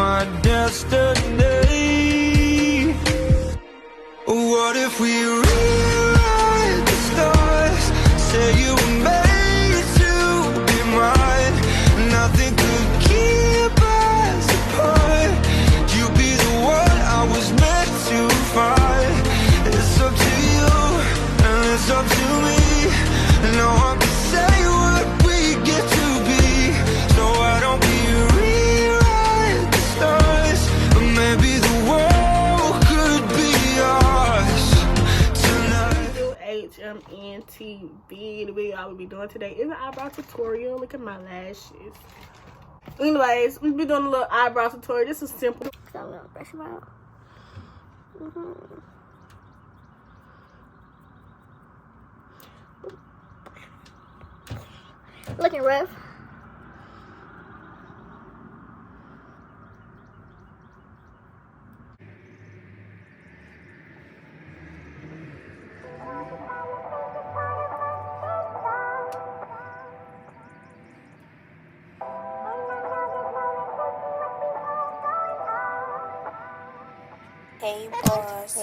my destiny. What if we rewrite the stars? Say you were made to be mine. Nothing could keep us apart. You be the one I was meant to find. It's up to you and it's up to me. No one can say what we get to be. So why don't we rewrite the stars? But maybe the world could be ours tonight. HMNTV. The video I will be doing today is an eyebrow tutorial. Look at my lashes. Anyways, we'll be doing a little eyebrow tutorial. This is simple. So I'm gonna brush them out. Looking rough. Hey, boss.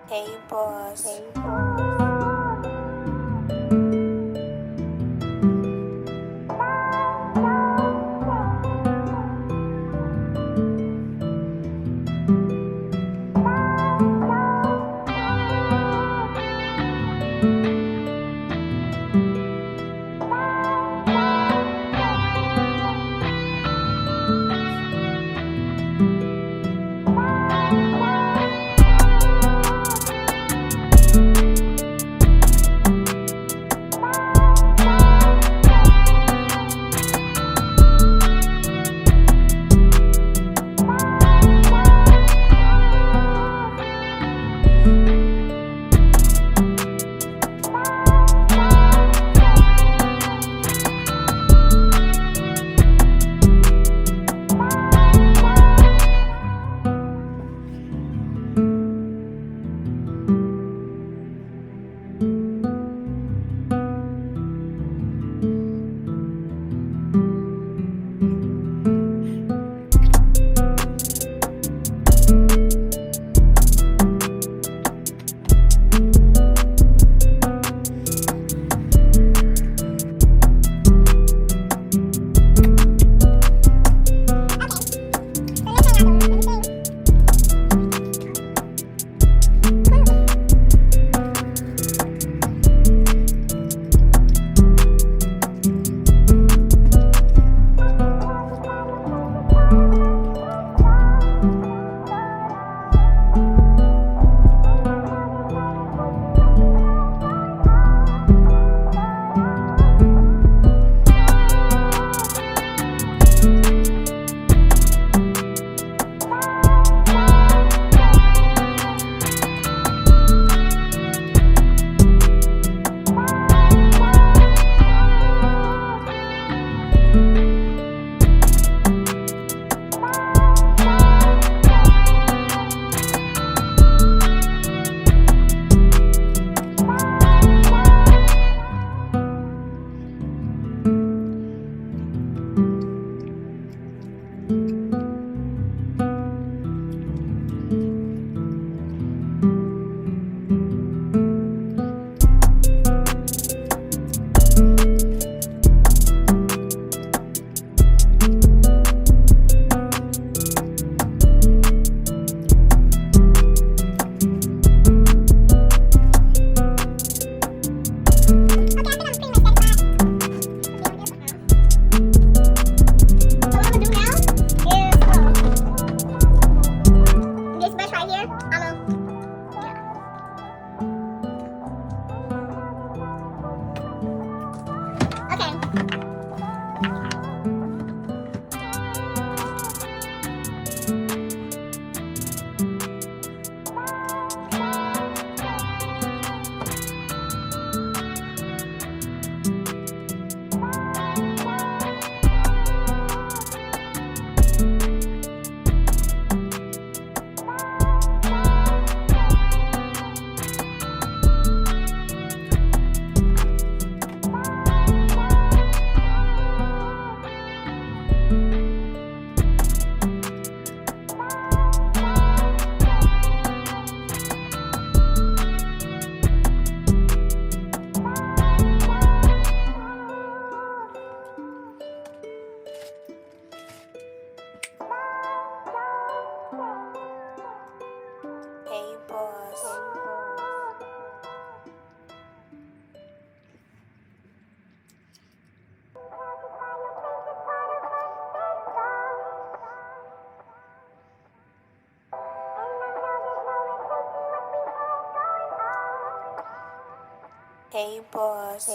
Hey, boss. Eyebrows.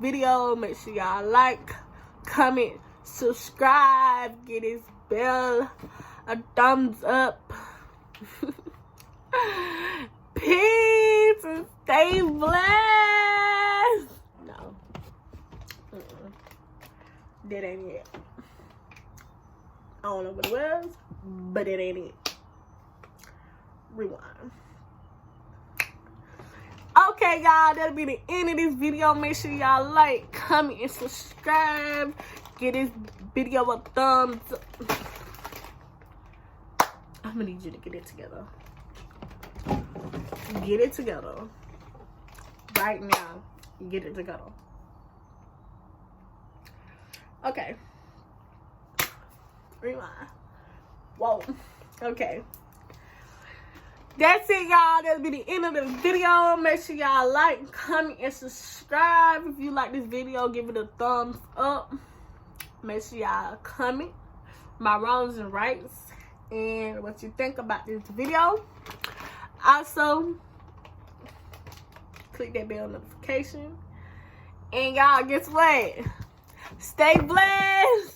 Video, make sure y'all like, comment, subscribe, get this bell a thumbs up. Peace and stay blessed. No, that ain't it. I don't know what it was, but it ain't it. Rewind. Okay, y'all, that'll be the end of this video. Make sure y'all like, comment, and subscribe. Give this video a thumbs up. I'm gonna need you to get it together. Get it together. Right now. Get it together. Okay. Rewind. Whoa. Okay. That's it, y'all. That'll be the end of the video. Make sure y'all like, comment, and subscribe. If you like this video, give it a thumbs up. Make sure y'all comment my wrongs and rights and what you think about this video. Also, click that bell notification. And y'all, guess what? Stay blessed.